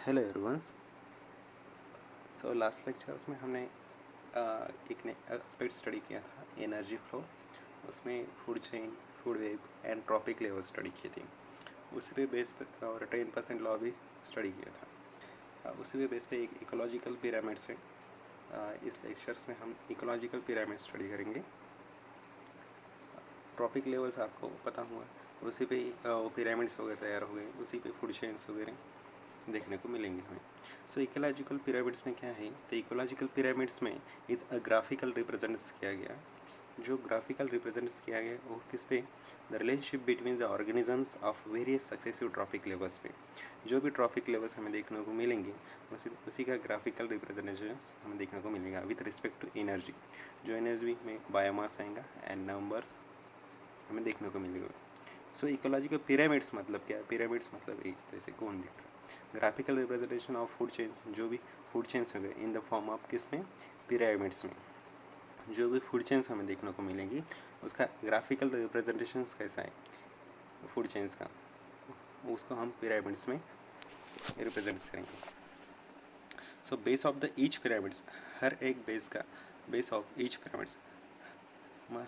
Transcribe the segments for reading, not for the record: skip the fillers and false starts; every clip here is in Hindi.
Hello everyone's. So last lectures में हमने एक एस्पेक्ट स्टडी किया था, एनर्जी फ्लो। उसमें food chain, food web and trophic level study की थी। उसी पे बेस पे और 10% लॉ भी स्टडी किया था। उसी पे बेस पे एक इकोलॉजिकल पिरामिड से इस लेक्चर्स में हम इकोलॉजिकल पिरामिड स्टडी करेंगे। ट्रॉपिक लेवल्स आपको पता हुआ, उसी पे वो पिरामिड्स वगैरह तैयार हो गए, उसी पे फूड चेन्स वगैरह देखने को मिलेंगे हमें। सो इकोलॉजिकल पिरामिड्स में क्या है, तो इकोलॉजिकल पिरामिड्स में इज अ ग्राफिकल रिप्रेजेंट्स किया गया। जो ग्राफिकल रिप्रेजेंट्स किया गया वो किस पे, the relationship between the organisms of various successive tropic levels पे। जो भी ट्रॉपिक लेवल्स हमें देखने को मिलेंगे उसी का ग्राफिकल रिप्रेजेंटेशन हमें देखने को मिलेगा विथ रिस्पेक्ट टू एनर्जी। जो एनर्जी में बायोमास आएगा एंड नंबर्स हमें देखने को मिलेगा। सो इकोलॉजिकल पिरामिड्स मतलब क्या है, पिरामिड्स मतलब एक जैसे कौन दिख रहा है, graphical representation of food chain. जो भी फूड चेन्स हो गए इन द फॉर्म ऑफ किस में, पिरामिड्स में। जो भी फूड चेन्स हमें देखने को मिलेंगी उसका ग्राफिकल रिप्रेजेंटेशन कैसा है फूड चेन्स का, उसको हम पिरामिड्स में रिप्रेजेंट करेंगे। So base of the each pyramids, हर एक बेस का, बेस ऑफ ईच पिरामिड्स,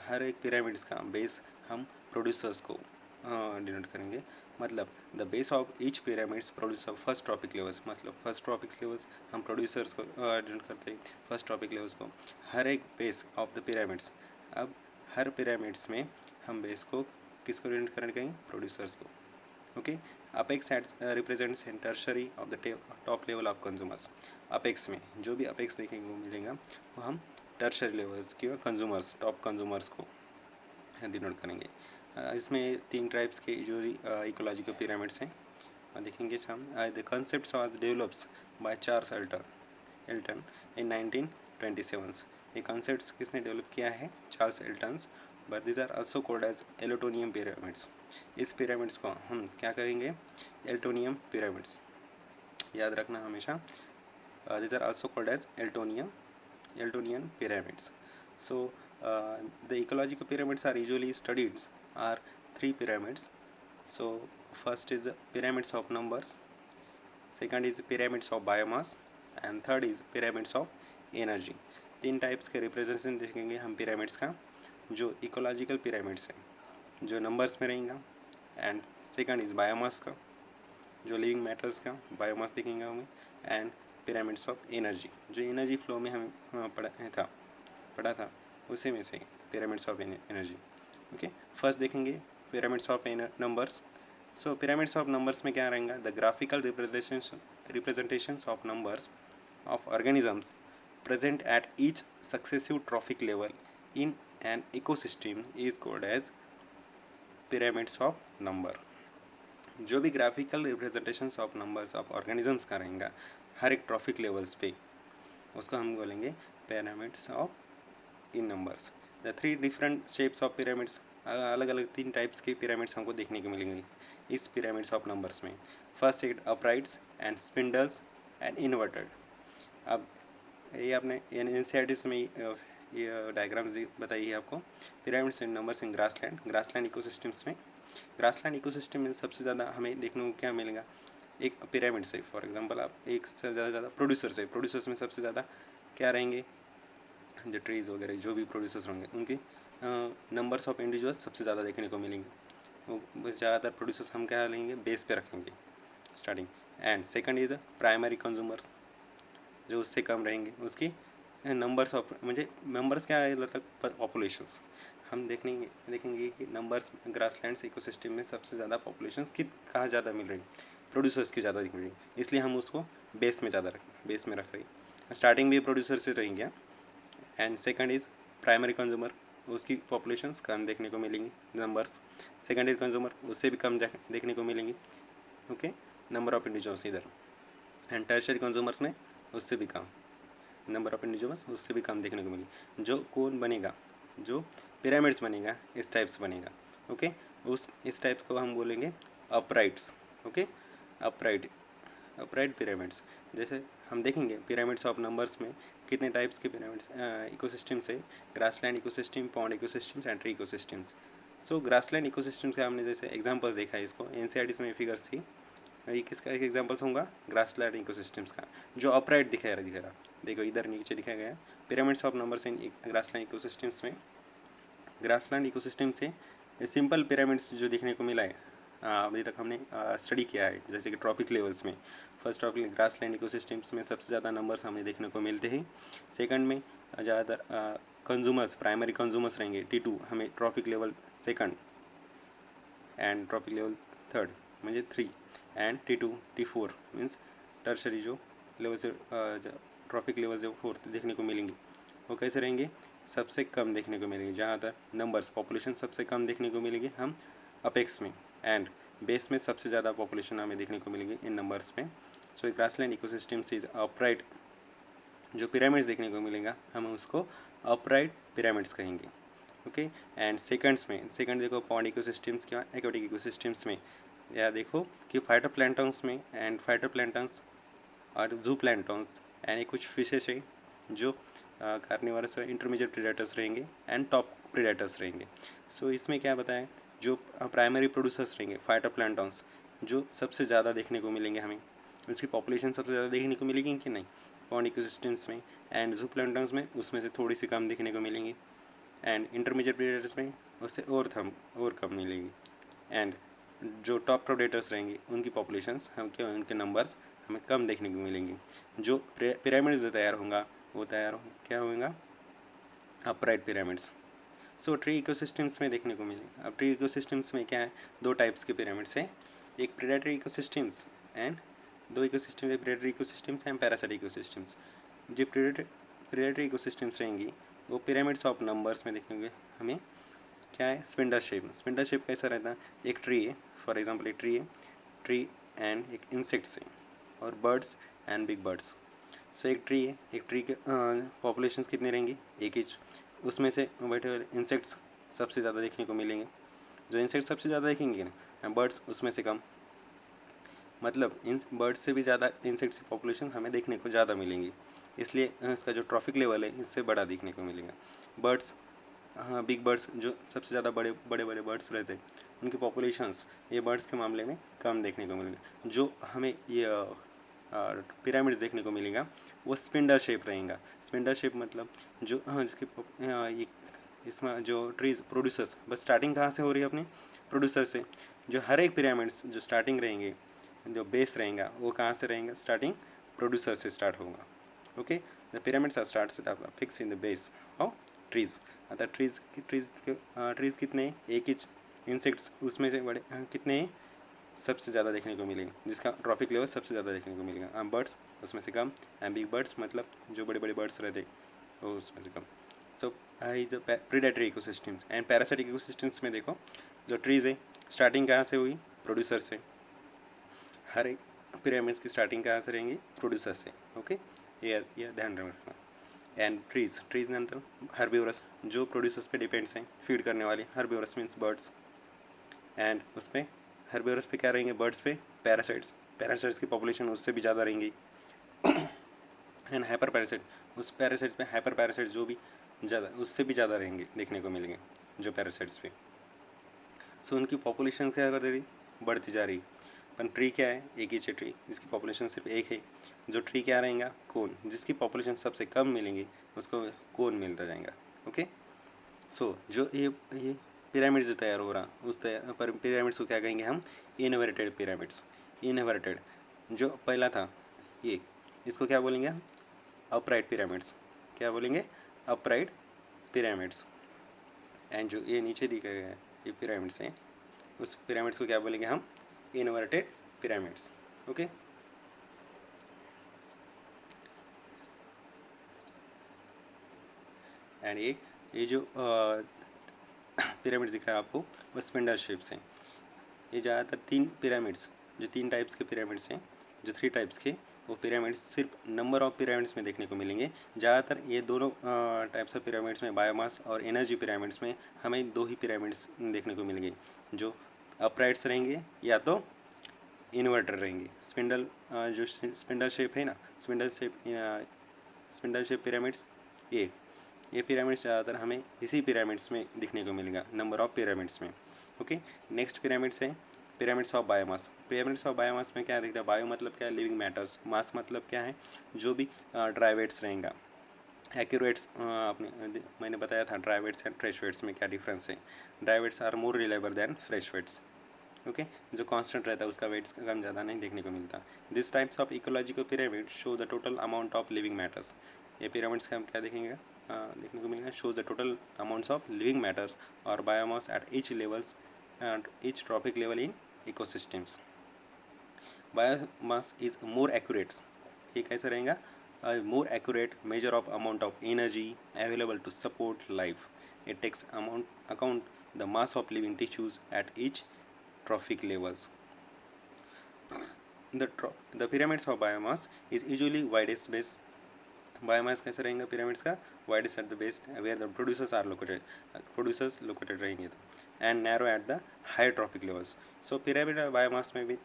हर एक पिरामिड्स का बेस हम प्रोड्यूसर्स को डिनोट करेंगे। मतलब the base of each pyramids producer first trophic levels, मतलब फर्स्ट ट्रॉपिक लेवल्स हम प्रोड्यूसर्स को डिनोट करते हैं, फर्स्ट ट्रॉपिक लेवल्स को। हर एक बेस ऑफ द पिरामिड्स, अब हर पिरामिड्स में हम बेस को किसको डिनोट करेंगे, प्रोड्यूसर्स को। Okay, apex represents in tertiary of the top level of consumers. Apex में जो भी अपेक्स देखने को मिलेगा वो हम टर्शरी लेवल्स की कंज्यूमर्स, टॉप कंज्यूमर्स को डिनोट करेंगे। इसमें 3 टाइप्स के जो इकोलॉजिकल पिरामिड्स हैं देखेंगे हम। The concept was develops by Charles Elton in 1927। ये कॉन्सेप्ट्स किसने डेवलप किया है, Charles Eltons. But these are also called as Eltonian pyramids. इस पिरामिड्स को हम क्या कहेंगे, एल्टोनियम पिरामिड्स, याद रखना हमेशा। These are also called as Eltonian pyramids. So the ecological pyramids are usually studied are 3 pyramids. So first is pyramids of numbers, second is pyramids of biomass and third is pyramids of energy. 3 types के रिप्रेजेंटेशन देखेंगे हम पिरामिड्स का। जो इकोलॉजिकल पिरामिड्स हैं जो नंबर्स में रहेगा, एंड सेकंड इज बायोमास का, जो लिविंग मैटर्स का बायोमास देखेंगे हमें, एंड पिरामिड्स ऑफ एनर्जी, जो एनर्जी फ्लो में हम पढ़ा था उसी में से pyramids of energy. Okay, first देखेंगे pyramids of numbers. So pyramids of numbers में क्या रहेगा, the graphical representations of numbers of organisms present at each successive trophic level in an ecosystem is called as pyramids of number. जो भी graphical representations of numbers of organisms का रहेगा हर एक ट्रॉफिक लेवल्स पे, उसको हम बोलेंगे pyramids of in numbers. The 3 different shapes of pyramids, अलग अलग 3 टाइप्स के पिरामिड्स हमको देखने को मिलेंगे इस पिरामिड्स ऑफ नंबर्स में। फर्स्ट एक अपराइट्स एंड स्पिंडल्स एंड इन्वर्टेड। अब ये आपने एनसीईआरटी में ये डायग्राम्स बताई है आपको, pyramids in numbers in grassland ecosystems में। ग्रासलैंड इकोसिस्टम में सबसे ज़्यादा हमें देखने को क्या मिलेगा, एक पिरामिड से, फॉर एग्जांपल आप एक से ज़्यादा प्रोड्यूसर्स में सबसे ज़्यादा क्या रहेंगे, जो ट्रीज़ वगैरह जो भी प्रोड्यूसर्स होंगे उनके नंबर्स ऑफ इंडिविजुअल्स सबसे ज़्यादा देखने को मिलेंगे। ज़्यादातर प्रोड्यूसर्स हम क्या लेंगे, बेस पे रखेंगे starting. And second is primary consumers, जो उससे कम रहेंगे उसकी नंबर्स ऑफ, मुझे नंबर्स क्या है मतलब पॉपुलेशंस। हम देखेंगे कि नंबर्स ग्रासलैंड्स इकोसिस्टम में सबसे ज़्यादा पॉपुलेशंस कहाँ ज़्यादा मिल रही, प्रोड्यूसर्स की ज़्यादा दिख रही, इसलिए हम उसको बेस में रख रहे हैं। स्टार्टिंग भी प्रोड्यूसर से रहेंगे। And second is primary consumer, उसकी पॉपुलेशंस कम देखने को मिलेंगी नंबर्स। सेकेंडरी कंज्यूमर उससे भी कम देखने को मिलेंगी, ओके, नंबर ऑफ इंडिविजुअल्स इधर। एंड टर्शरी कंज्यूमर्स में उससे भी कम, नंबर ऑफ इंडिविजुअल्स उससे भी कम देखने को मिलेगी। जो कौन बनेगा, जो पिरामिड्स बनेगा इस टाइप से बनेगा, ओके। इस टाइप को हम बोलेंगे अपराइट्स, ओके, अपराइट पिरामिड्स। जैसे हम देखेंगे पिरामिड्स ऑफ नंबर्स में कितने टाइप्स के पिरामिड्स इकोसिस्टम्स है, grassland ecosystem, pond ecosystems and tree ecosystems. So grassland ecosystems का हमने जैसे एग्जांपल्स देखा है, इसको एनसीईआरटी में फिगर्स थी, ये किसका एक एग्जांपल्स होगा, ग्रासलैंड इकोसिस्टम्स का, जो अपराइट दिखा रहा। देखो इधर नीचे दिखाया गया है pyramids of numbers in grassland ecosystems में। ग्रासलैंड इकोसिस्टम से सिंपल पिरामिड्स जो देखने को मिला है अभी तक हमने स्टडी किया है, जैसे कि ट्रॉपिक लेवल्स में। फर्स्ट ट्रॉपिक ग्रासलैंड इकोसिस्टम्स में सबसे ज़्यादा नंबर्स हमें देखने को मिलते हैं। सेकंड में ज़्यादातर कंज्यूमर्स, प्राइमरी कंज्यूमर्स रहेंगे, T2 हमें trophic level second and trophic level third म्हणजे 3 and T2 T4 means tertiary जो लेवल से ट्रॉपिक लेवल जो फोर्थ देखने को मिलेंगे वो कैसे रहेंगे, सबसे कम देखने को मिलेंगे। जहाँ तक नंबर्स पॉपुलेशन सबसे कम देखने को मिलेगी हम अपेक्स में, एंड बेस में सबसे ज़्यादा पॉपुलेशन हमें देखने को मिलेगी इन नंबर्स में। सो ग्रासलैंड इकोसिस्टम से अपराइट जो पिरामिड्स देखने को मिलेगा हम उसको अपराइट पिरामिड्स कहेंगे। ओके एंड सेकंड देखो पॉन्ड इकोसिस्टम्स क्या एक्वेटिक इकोसिस्टम्स में, या देखो कि फाइटोप्लैंक्टन्स में एंड फाइटोप्लैंक्टन्स और जू प्लैंक्टन्स एंड कुछ फिशेस है जो कार्निवरस इंटरमीडिएट प्रीडेटर्स रहेंगे एंड टॉप प्रीडेटर्स रहेंगे। सो इसमें क्या बताएं, जो प्राइमरी प्रोड्यूसर्स रहेंगे फाइटोप्लैंक्टन्स जो सबसे ज़्यादा देखने को मिलेंगे हमें, उसकी पॉपुलेशन सबसे ज़्यादा देखने को मिलेगी कि नहीं पॉन्ड इकोसिस्टम्स में, एंड जू प्लैंक्टन्स में उसमें से थोड़ी सी कम देखने को मिलेंगी, एंड इंटरमीडिएट प्रीडेटर्स में उससे और कम मिलेगी, एंड जो टॉप प्रोडेटर्स रहेंगे उनकी पॉपुलेशंस हम क्या उनके नंबर्स हमें कम देखने को मिलेंगे। जो पिरामिड्स तैयार होगा वो क्या होगा, अपराइट पिरामिड्स। सो ट्री इकोसिस्टम्स में देखने को मिले। अब ट्री इकोसिस्टम्स में क्या है, दो टाइप्स के पिरामिड्स हैं, एक प्रेडेटरी इकोसिस्टम्स एंड दो ecosystem predatory ecosystems and parasitic ecosystems. जो प्रेडेटरी इकोसिस्टम्स रहेंगी वो पिरामिड्स ऑफ नंबर्स में देखेंगे हमें क्या है, स्पिंडल शेप कैसा रहता है, एक ट्री है फॉर एग्जांपल एक ट्री एंड एक इंसेक्ट्स है और बर्ड्स एंड बिग बर्ड्स। सो एक ट्री के पॉपुलेशंस कितने रहेंगी, एक ही, उसमें से बैठे हुए इंसेक्ट्स सबसे ज़्यादा देखने को मिलेंगे, जो इंसेक्ट्स सबसे ज़्यादा देखेंगे ना बर्ड्स उसमें से कम, मतलब इन बर्ड्स से भी ज़्यादा इंसेक्ट्स की पॉपुलेशन हमें देखने को ज़्यादा मिलेंगी, इसलिए इसका जो ट्रॉफिक लेवल है इससे बड़ा देखने को मिलेगा। बर्ड्स हाँ बिग बर्ड्स जो सबसे ज़्यादा बड़े बर्ड्स रहते हैं उनकी पॉपुलेशंस ये बर्ड्स के मामले में कम देखने को मिलेगा। जो हमें ये पिरामिड्स देखने को मिलेगा वो स्पिंडल शेप रहेगा। स्पिंडल शेप मतलब जो जिसके ये इसमें जो ट्रीज प्रोड्यूसर्स बस स्टार्टिंग कहाँ से हो रही है अपने प्रोड्यूसर से, जो हर एक पिरामिड्स जो स्टार्टिंग रहेंगे जो बेस रहेगा वो कहाँ से रहेगा, स्टार्टिंग प्रोड्यूसर से स्टार्ट होगा। Okay the pyramids are start fix in the base of trees. अतः ट्रीज कितने हैं, एक ही, इंसेक्ट्स उसमें से बड़े कितने हैं, सबसे ज़्यादा देखने को मिलेंगे जिसका ट्रॉफिक लेवल सबसे ज़्यादा देखने को मिलेगा। बर्ड्स उसमें से कम, बिग बर्ड्स मतलब जो बड़े बर्ड्स रहते वो उसमें से कम। सो जो predatory ecosystems and parasitic ecosystems में देखो जो ट्रीज है स्टार्टिंग कहाँ से हुई, प्रोड्यूसर से, हर एक पिरामिड्स की स्टार्टिंग कहाँ से रहेंगी, प्रोड्यूसर से। ओके ये ध्यान रखना। एंड ट्रीज नंतर हर्बीवरस जो प्रोड्यूसर्स पे डिपेंड्स हैं, फीड करने वाले, हर्बीवरस मीन्स बर्ड्स, एंड उसमें हर्बीवरस पे क्या रहेंगे, बर्ड्स पे पैरासाइट्स की पॉपुलेशन उससे भी ज़्यादा रहेंगी। एंड हाइपर पैरासाइट उस पैरासाइट्स पे हाइपर पैरासाइट्स जो भी ज़्यादा उससे भी ज़्यादा रहेंगे देखने को मिलेंगे जो पैरासाइट्स पे। सो उनकी पॉपुलेशन क्या कर रही, बढ़ती जा रही। पर ट्री क्या है, एक ही ट्री जिसकी पॉपुलेशन सिर्फ एक है। जो ट्री क्या रहेगा, कोन, जिसकी पॉपुलेशन सबसे कम मिलेंगी उसको कोन मिलता जाएगा। ओके सो जो ये पिरामिड जो तैयार हो रहा उस पर पिरामिड्स को क्या कहेंगे हम, इनवर्टेड पिरामिड्स। इनवर्टेड जो पहला था ये, इसको क्या बोलेंगे हम, अपराइट पिरामिड्स। क्या बोलेंगे, अपराइट पिरामिड्स। एंड जो ये नीचे दिखाए गए ये पिरामिड्स हैं उस पिरामिड्स को क्या बोलेंगे हम, इनवर्टेड पिरामिड्स। ओके एंड ये जो पिरामिड्स दिख रहा है आपको वो स्पिंडल शेप्स हैं। ये ज़्यादातर तीन पिरामिड्स जो तीन टाइप्स के पिरामिड्स हैं, जो 3 टाइप्स के वो पिरामिड्स सिर्फ नंबर ऑफ पिरामिड्स में देखने को मिलेंगे। ज़्यादातर ये दोनों टाइप्स ऑफ पिरामिड्स में बायोमास और एनर्जी पिरामिड्स में हमें 2 ही पिरामिड्स देखने को मिलेंगे, जो अपराइट्स रहेंगे या तो इन्वर्टर रहेंगे। स्पिंडल जो स्पिंडल शेप है ना, स्पिंडल शेप पिरामिड्स ये पिरामिड्स ज़्यादातर हमें इसी पिरामिड्स में दिखने को मिलेगा, नंबर ऑफ पिरामिड्स में। ओके नेक्स्ट पिरामिड्स है pyramids of biomass. Pyramids of biomass में क्या दिखता है? बायो मतलब क्या है? Living matters. मास मतलब क्या है? जो भी ड्राई वेट्स रहेगा। एक्यूरेट्स आपने मैंने बताया था dry weights and fresh weights में क्या डिफरेंस है। Dry weights are more reliable than fresh weights. Okay, जो कांस्टेंट रहता है उसका वेट्स कम ज़्यादा नहीं देखने को मिलता। This types of ecological pyramid show the total amount of living matters. ये पिरामिड्स का हम क्या देखेंगे? देखने को मिलेगा, show the total amounts of living matters और biomass at each levels and each trophic level in ecosystems. Biomass is more accurate. ये कैसे रहेगा? More accurate measure of amount of energy available to support life. It takes account the mass of living tissues at each trophic levels. The pyramids of biomass is usually widest base. Biomass कैसे रहेंगे पिरामिड्स का? Widest at the base where the producers are located, producers located रहेंगे तो, and narrow at the high trophic levels. So pyramid biomass में भी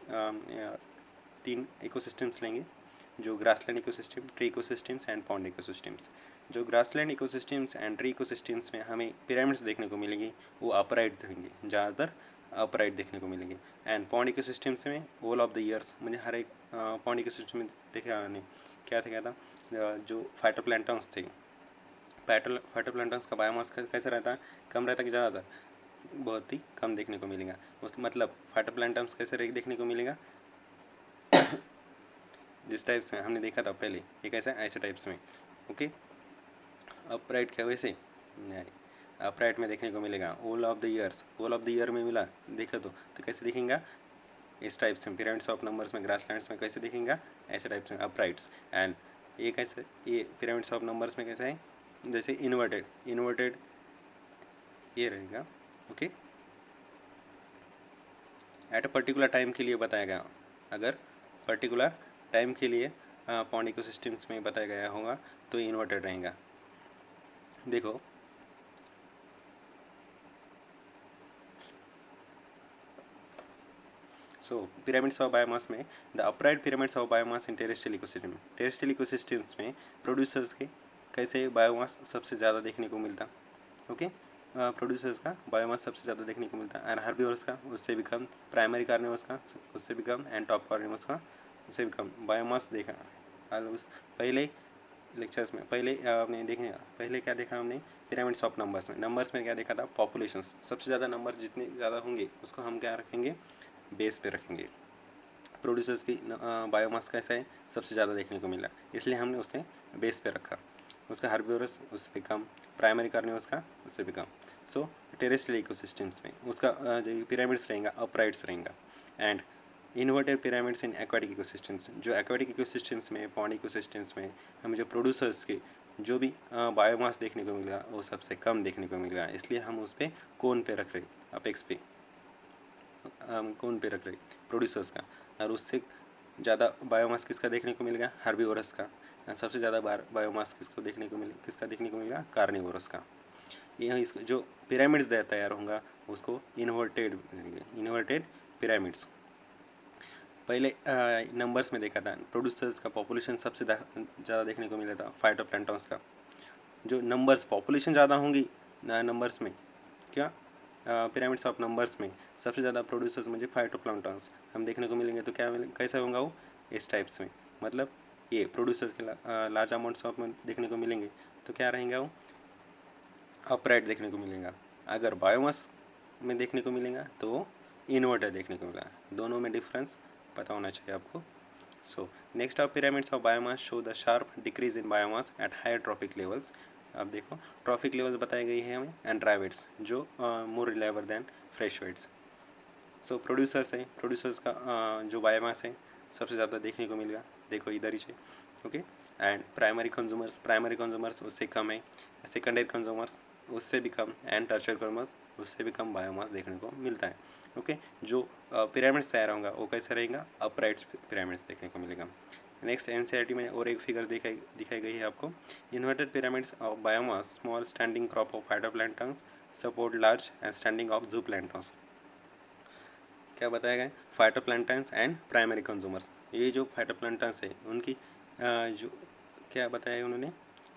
तीन इकोसिस्टम्स लेंगे, जो grassland ecosystem, tree ecosystems and pond ecosystems. जो grassland ecosystems and tree ecosystems में हमें पिरामिड्स देखने को मिलेंगी वो अपराइट रहेंगे, ज़्यादातर अपराइट देखने को मिलेंगे। एंड पॉन्ड इकोसिस्टम्स में ऑल ऑफ द ईयर्स, मुझे हर एक पॉन्ड इकोसिस्टम में देखा नहीं क्या था, जो फाइटोप्लैंटन्स थे, फाइटोप्लैंटन्स का बायोमास कैसे रहता है? कम रहता है कि ज़्यादातर? बहुत ही कम देखने को मिलेगा। उस मतलब फाइटोप्लैंटन्स कैसे देखने को मिलेगा? जिस टाइप्स में हमने देखा था पहले, ये कैसा है? ऐसे टाइप्स में। ओके, अपराइट क्या वैसे नहीं, अपराइट में देखने को मिलेगा। All of the years, all of the year में मिला देखा तो कैसे दिखेगा? इस टाइप से। पिरामिड्स ऑफ नंबर्स में, ग्रासलैंड्स में कैसे दिखेगा? ऐसे टाइप्स में, अपराइट्स। एंड ये कैसे, ये पिरामिड्स ऑफ नंबर्स में कैसा है? जैसे इन्वर्टेड, इन्वर्टेड ये रहेगा। Okay, eight a particular time के लिए बताया गया, अगर पर्टिकुलर टाइम के लिए पॉन्ड इकोसिस्टम्स में बताया गया होगा तो इन्वर्टेड रहेगा। देखो सो पिरामिड्स ऑफ बायोमास में, the upright pyramids of biomass in terrestrial ecosystem. Terrestrial ecosystems में प्रोड्यूसर्स के कैसे बायोमास सबसे ज़्यादा देखने को मिलता? ओके, प्रोड्यूसर्स का बायोमास सबसे ज़्यादा देखने को मिलता है, एंड हर्बीवर्स का उससे भी कम, प्राइमरी कार्निवर्स का उससे भी कम, एंड टॉप कार्निवर्स का उससे भी कम बायोमास देखा। पहले लेक्चर्स में पहले आपने देखे, पहले क्या देखा हमने? पिरामिड्स ऑफ नंबर्स में। नंबर्स में क्या देखा था? पॉपुलेशंस, सबसे ज़्यादा नंबर जितने ज़्यादा होंगे उसको हम क्या रखेंगे? बेस पे रखेंगे। प्रोड्यूसर्स की बायोमास कैसा है? सबसे ज़्यादा देखने को मिला, इसलिए हमने उसे बेस पे रखा। उसका हर्बिवोरस उससे कम, प्राइमरी कार्निवोरस का उससे भी कम। सो टेरेस्ट्रियल इकोसिस्टम्स में उसका जो पिरामिड्स रहेगा अपराइट्स रहेगा। And inverted pyramids in aquatic ecosystems, जो एक्वाटिक इकोसिस्टम्स में, पॉन्ड इकोसिस्टम्स में हमें जो प्रोड्यूसर्स के जो भी बायोमास देखने को मिला वो सबसे कम देखने को मिला, इसलिए हम उस पर कोन पे रख रहे, अपेक्स पे कौन पे रख रहे? प्रोड्यूसर्स का। और उससे ज़्यादा बायोमास किसका देखने को मिलेगा? हर्बीवोरस का। सबसे ज़्यादा बायोमास किसका देखने को मिलेगा? कार्निवोरस का। यह इसको जो पिरामिड्स तैयार होगा उसको इन्वर्टेड पिरामिड्स। पहले नंबर्स में देखा था, प्रोड्यूसर्स का पॉपुलेशन सबसे ज़्यादा देखने को मिला था फाइटोप्लैंटन्स का। जो नंबर्स पॉपुलेशन ज़्यादा होंगी नंबर्स में, क्या पिरामिड्स ऑफ नंबर्स में सबसे ज़्यादा प्रोड्यूसर्स मुझे फाइटोप्लैंक्टन्स हम देखने को मिलेंगे, तो क्या कैसे होगा वो? इस टाइप्स में, मतलब ये प्रोड्यूसर्स के लार्ज अमाउंट्स ऑफ में देखने को मिलेंगे, तो क्या रहेंगे वो? अपराइट देखने को मिलेगा। अगर बायोमास में देखने को मिलेगा तो इन्वर्टर देखने को मिला। दोनों में डिफरेंस पता होना चाहिए आपको। So next of pyramids of biomass show the sharp decrease in biomass at higher trophic levels. अब देखो ट्रॉपिक लेवल्स बताई गई है हमें, एंड ड्राई वेट्स जो more reliable than fresh weights. So producers का जो बायोमास है सबसे ज़्यादा देखने को मिलेगा, देखो इधर ही से। ओके, एंड प्राइमरी कंज्यूमर्स उससे कम है, सेकेंडरी कंज्यूमर्स उससे भी कम, एंड टर्शियरी कंज्यूमर्स उससे भी कम बायोमास देखने को मिलता है। ओके, जो पिरामिड्स तैयार होगा वो कैसे रहेगा? अपराइट पिरामिड्स देखने को मिलेगा। नेक्स्ट एनसीईआरटी में और एक फिगर दिखाई गई है आपको। Inverted pyramids of biomass, small standing crop of phytoplanktons support large and standing of zooplanktons. क्या बताया गया? Phytoplanktons and primary consumers. ये जो फाइटोप्लैंक्टन्स है उनकी जो क्या बताया उन्होंने?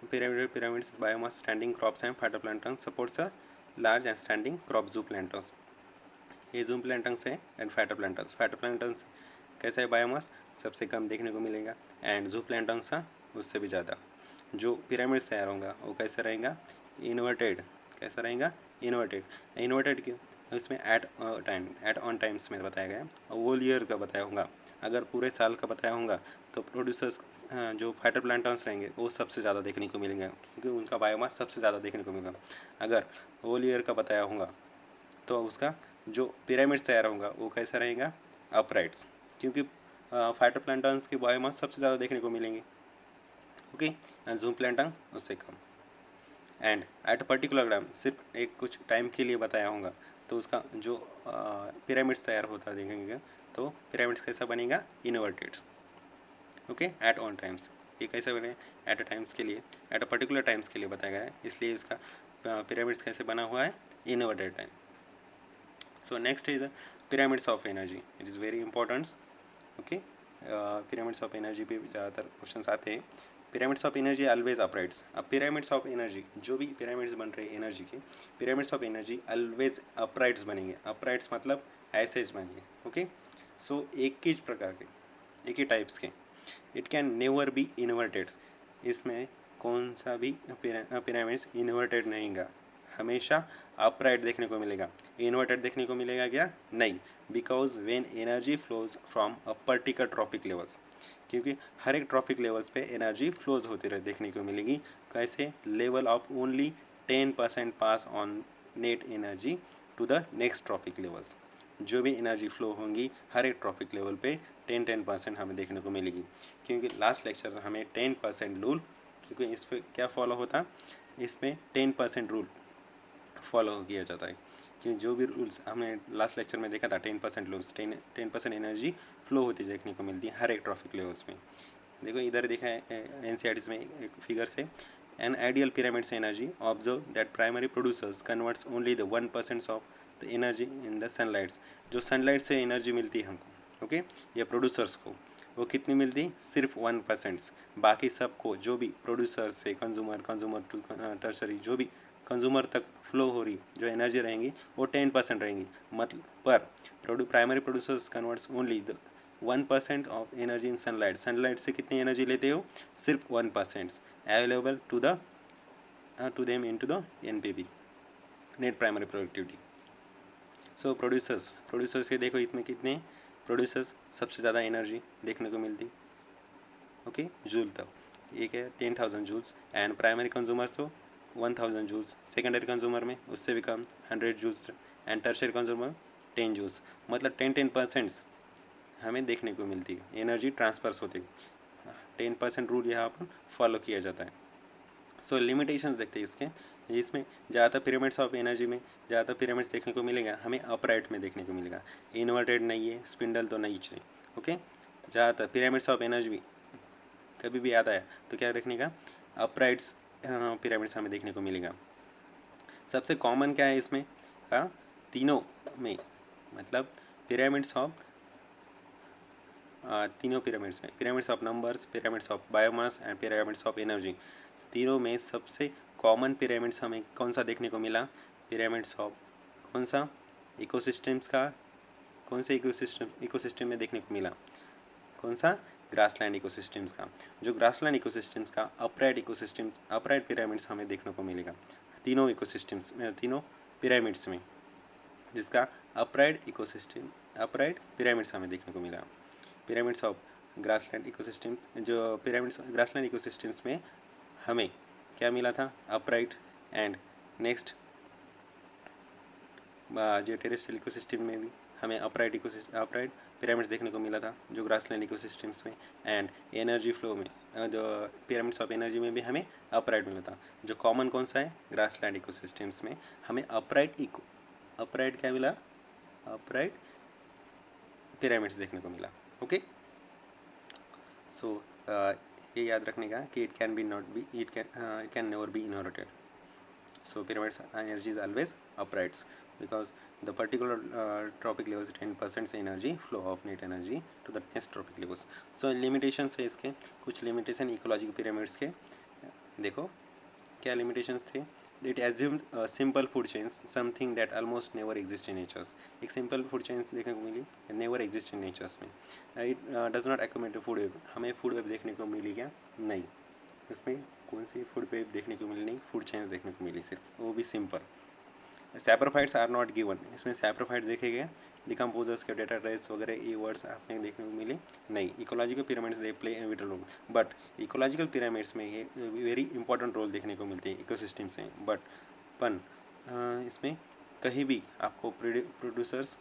Pyramids biomass standing crops and phytoplanktons supports a large and standing crop zooplanktons. ये जूम प्लैंटन्स है एंड फाइटोप्लैंटन्स। फाइटोप्लैंटन्स कैसा है बायोमास, सबसे कम देखने को मिलेगा, एंड जूम प्लैंटन्स था उससे भी ज़्यादा। जो पिरामिड तैयार होगा वो कैसा रहेगा, इन्वर्टेड। कैसा रहेगा, इन्वर्टेड। इन्वर्टेड क्यों, इसमें एट ऑन टाइम्स में बताया गया, होल ईयर का बताया होगा। अगर पूरे साल का बताया होगा तो प्रोड्यूसर्स जो फाइटोप्लैंटन्स रहेंगे वो सबसे ज़्यादा देखने को मिलेंगे, क्योंकि उनका बायोमास सबसे ज़्यादा देखने को मिलेगा। अगर होल ईयर का बताया होगा तो उसका जो पिरामिड्स तैयार होगा वो कैसा रहेगा, अपराइट्स, क्योंकि फाइटोप्लैंटन्स के बायोमास सबसे ज़्यादा देखने को मिलेंगे। ओके, एंड जूम प्लैंटन उससे कम। And at a particular time, सिर्फ एक कुछ टाइम के लिए बताया होगा तो उसका जो पिरामिड्स तैयार होता देखेंगे तो पिरामिड्स कैसा बनेगा, inverted. Okay, at on times, ये कैसे बने, एट अ टाइम्स के लिए, एट अ पर्टिकुलर टाइम्स के लिए बताया गया है, इसलिए इसका पिरामिड्स कैसे बना हुआ है, inverted time. So next is pyramids of energy. It is very important. Okay, pyramids of energy पे ज़्यादातर क्वेश्चंस आते हैं। pyramids of energy always uprights. अब pyramids of energy, जो भी pyramids बन रहे हैं एनर्जी के, pyramids of energy always uprights बनेंगे। uprights मतलब ऐसे ही बनेंगे। ओके, सो एक ही प्रकार के, एक ही टाइप्स के। It can never be inverted. इसमें कौन सा भी पिरामिड्स इन्वर्टेड नहीं गा, हमेशा अपराइट देखने को मिलेगा। इन्वर्टेड देखने को मिलेगा क्या, नहीं, because when energy flows from a particular trophic levels, क्योंकि हर एक ट्रॉपिक लेवल्स पे एनर्जी फ्लोज होती रहे देखने को मिलेगी। कैसे, level of only 10% pass on net energy to the next trophic levels. जो भी एनर्जी फ्लो होंगी हर एक ट्रॉपिक लेवल पे 10% हमें देखने को मिलेगी, क्योंकि लास्ट लेक्चर में हमें 10% रूल, क्योंकि इस पर क्या फॉलो होता, इसमें 10% रूल फॉलो किया जाता है। क्योंकि जो भी रूल्स हमने लास्ट लेक्चर में देखा था, 10% रूल्स, 10% एनर्जी फ्लो होती देखने को मिलती है हर एक ट्रॉफिक लेवल्स में। देखो इधर देखा है एनसीईआरटी में एक फिगर से, an ideal pyramids energy observe that primary producers converts only the 1% of the energy in the sunlights. जो सनलाइट से एनर्जी मिलती है हमको, ओके, या प्रोड्यूसर्स को, वो कितनी मिलती, सिर्फ 1%। बाकी सबको जो भी प्रोड्यूसर से कंज्यूमर टू टर्शरी, जो भी कंज्यूमर तक फ्लो हो रही जो एनर्जी रहेंगी वो 10% रहेंगी। मतलब पर primary producers converts only the 1% of energy in sunlight. Sunlight से कितनी एनर्जी लेते हो, सिर्फ 1% available to them in to the NPP, net primary productivity. So producers के देखो इसमें कितने प्रोड्यूसर्स सबसे ज़्यादा एनर्जी देखने को मिलती, ओके, जूल तक, ये क्या है 10,000 जूल्स, एंड प्राइमरी कंज्यूमर्स तो 1000 जूल्स, सेकेंडरी कंज्यूमर में उससे भी कम 100 joules, and tertiary consumer 10 joules. मतलब 10% हमें देखने को मिलती है एनर्जी ट्रांसफर्स होती है। 10% रूल यहाँ पर फॉलो किया जाता है। सो लिमिटेशंस देखते हैं इसके, इसमें ज़्यादातर पिरामिड्स ऑफ एनर्जी में ज़्यादातर पिरामिड्स देखने को मिलेगा हमें अपराइट में देखने को मिलेगा, इन्वर्टेड नहीं है, स्पिंडल तो नहीं चाहिए। ओके, ज़्यादातर पिरामिड्स ऑफ एनर्जी भी कभी भी याद आया तो क्या देखने का, अपराइट्स पिरामिड्स हमें देखने को मिलेगा। सबसे कॉमन क्या है इसमें, तीनों में, मतलब पिरामिड्स ऑफ तीनों पिरामिड्स में, pyramids of numbers, pyramids of biomass and pyramids of energy, तीनों में सबसे कॉमन पिरामिड्स हमें कौन सा देखने को मिला, पिरामिड्स ऑफ कौन सा, इकोसिस्टम्स का, कौन से इकोसिस्टम में देखने को मिला, कौन सा, ग्रासलैंड इकोसिस्टम्स का। जो ग्रासलैंड इकोसिस्टम्स का अपराइट इकोसिस्टम्स, अपराइट पिरामिड्स हमें देखने को मिलेगा तीनों इकोसिस्टम्स में, तीनों पिरामिड्स में, जिसका अपराइट इकोसिस्टम, अपराइट पिरामिड्स हमें देखने को मिला। पिरामिड्स ऑफ ग्रासलैंड इकोसिस्टम्स, जो पिरामिड्स ग्रासलैंड इकोसिस्टम्स में हमें क्या मिला था, अपराइट, एंड नेक्स्ट जो टेरेस्ट्रियल इकोसिस्टम में भी हमें अपराइट पिरामिड्स देखने को मिला था जो ग्रासलैंड इकोसिस्टम्स में, एंड एनर्जी फ्लो में जो पिरामिड्स ऑफ एनर्जी में भी हमें अपराइट मिला था। जो कॉमन कौन सा है, ग्रासलैंड इकोसिस्टम्स में हमें अपराइट क्या मिला, अपराइट पिरामिड्स देखने को मिला। ओके, सो ये याद रखने का कि it can never be inverted. So pyramids energy is always uprights because the particular tropic levels 10% energy flow of net energy to the next tropic levels. So limitations है इसके, कुछ limitation इकोलॉजिकल पिरामिड्स के, देखो क्या limitations थे, it assumes simple food chains, something that almost never exist in nature's. एक सिंपल फूड चेन्स देखने को मिली, नेवर एग्जिस्ट इन नेचर्स में। It does not accommodate food web. हमें फूड वेब देखने को मिली क्या? नहीं। इसमें कौन सी फूड वेब देखने को मिली? नहीं, फूड चेन्स देखने को मिली सिर्फ, वो भी simple. Saprophytes are not given. इसमें सैप्रोफाइट्स देखे गए, डिकम्पोजर्स के डेटा ट्रेस वगैरह ये वर्ड्स आपने देखने को मिले नहीं। Ecological pyramids they play vital role, but ecological pyramids में ये वेरी इंपॉर्टेंट रोल देखने को मिलते हैं इकोसिस्टम से। बट पन इसमें कहीं भी आपको producers,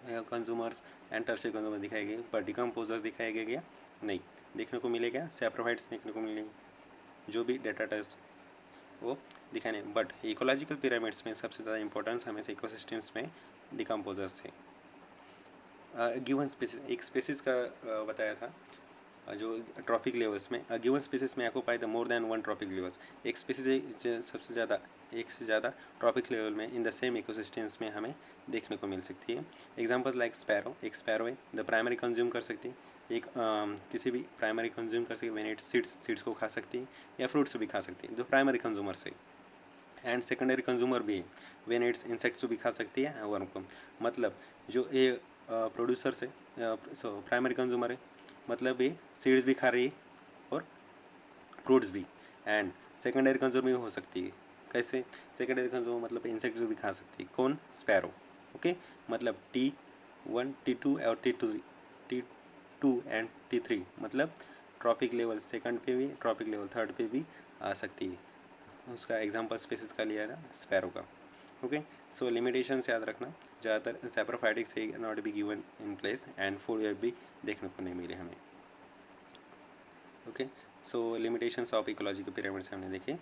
consumers and tertiary consumer दिखाए गए, पर डिकम्पोजर्स दिखाए गए क्या? नहीं। देखने को मिलेगा सैप्रोफाइट्स देखने को मिलेंगे, जो भी डेटा टेस्ट वो दिखाने। बट इकोलॉजिकल पिरामिड्स में सबसे ज़्यादा इंपॉर्टेंस हमें इकोसिस्टम्स में डिकम्पोजर्स थे। गिवन स्पेसिस, एक स्पेसिस का बताया था, जो ट्रॉपिक लेवल्स में गिवन स्पेसिस में occupy the more than one trophic levels. एक स्पेसिस सबसे ज़्यादा, एक से ज़्यादा ट्रॉपिक लेवल में इन द सेम इकोसिस्टम्स में हमें देखने को मिल सकती है। एग्जांपल्स लाइक स्पैरो, एक स्पैरो है द प्राइमरी कंज्यूम कर सकती है, एक किसी भी प्राइमरी कंज्यूम कर सकती है व्हेन इट सीड्स को खा सकती है या फ्रूट्स भी खा सकती है, जो प्राइमरी कंज्यूमर्स है। एंड सेकेंडरी कंज्यूमर भी है, व्हेन इट्स इंसेक्ट्स भी खा सकती है वर्म को। मतलब जो ये प्रोड्यूसर्स है, प्राइमरी कंज्यूमर है, मतलब ये सीड्स भी खा रही है और फ्रूट्स भी। एंड सेकेंडरी कंज्यूमर भी हो सकती है। कैसे सेकेंडरी कंज्यूमर? मतलब इंसेक्ट्स भी खा सकती है। कौन? स्पैरो। ओके, मतलब T1 T2 और T2 एंड T3, मतलब ट्रॉपिक लेवल सेकंड पे भी, ट्रॉपिक लेवल थर्ड पे भी आ सकती है। उसका एग्जांपल स्पेसिस का लिया था स्पैरो का। ओके, सो लिमिटेशंस याद रखना, ज़्यादातर सैप्रोफाइटिक्स से not be given in place and food web भी देखने को नहीं मिले हमें। Okay, so limitations of ecological pyramids हमने देखे।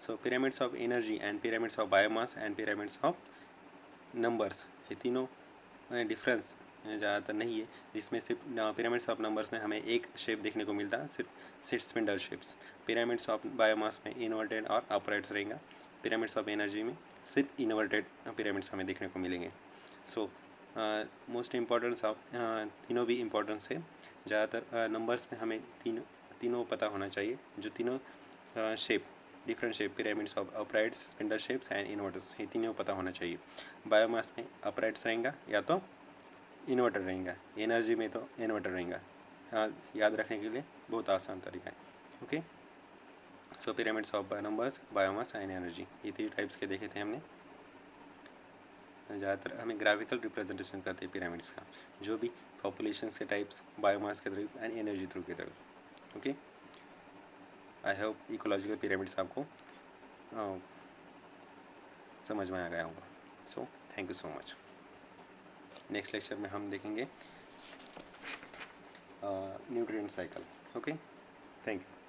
So pyramids of energy and pyramids of biomass and pyramids of numbers, ये तीनों डिफरेंस ज़्यादातर नहीं है, जिसमें सिर्फ पिरामिड्स ऑफ नंबर्स में हमें एक शेप देखने को मिलता है, सिर्फ spindle shapes. Pyramids of biomass में इन्वर्टेड और अपराइट्स रहेगा। पिरामिड्स ऑफ एनर्जी में सिर्फ इन्वर्टेड पिरामिड्स हमें देखने को मिलेंगे। सो मोस्ट इम्पॉर्टेंस ऑफ तीनों भी इम्पोर्टेंस है। ज़्यादातर नंबर्स में हमें तीनों पता होना चाहिए, जो तीनों shape, different shape, pyramids of uprights, spindle shapes and inverters, ये तीनों पता होना चाहिए। बायोमास में अपराइट्स रहेगा या तो इन्वर्टर रहेगा, एनर्जी में तो इन्वर्टर रहेगा। हाँ, याद रखने के लिए बहुत आसान तरीका है। Okay, so pyramids of numbers, biomass and energy, ये 3 टाइप्स के देखे थे हमने। ज़्यादातर हमें ग्राफिकल रिप्रेजेंटेशन करते हैं पिरामिड्स का, जो भी पॉपुलेशंस के टाइप्स, बायोमास के थ्रू एंड एनर्जी थ्रू के through. Okay, I hope ecological pyramids आपको समझ में आ गया होगा। So thank you so much. Next lecture में हम देखेंगे nutrient cycle. Okay, thank you.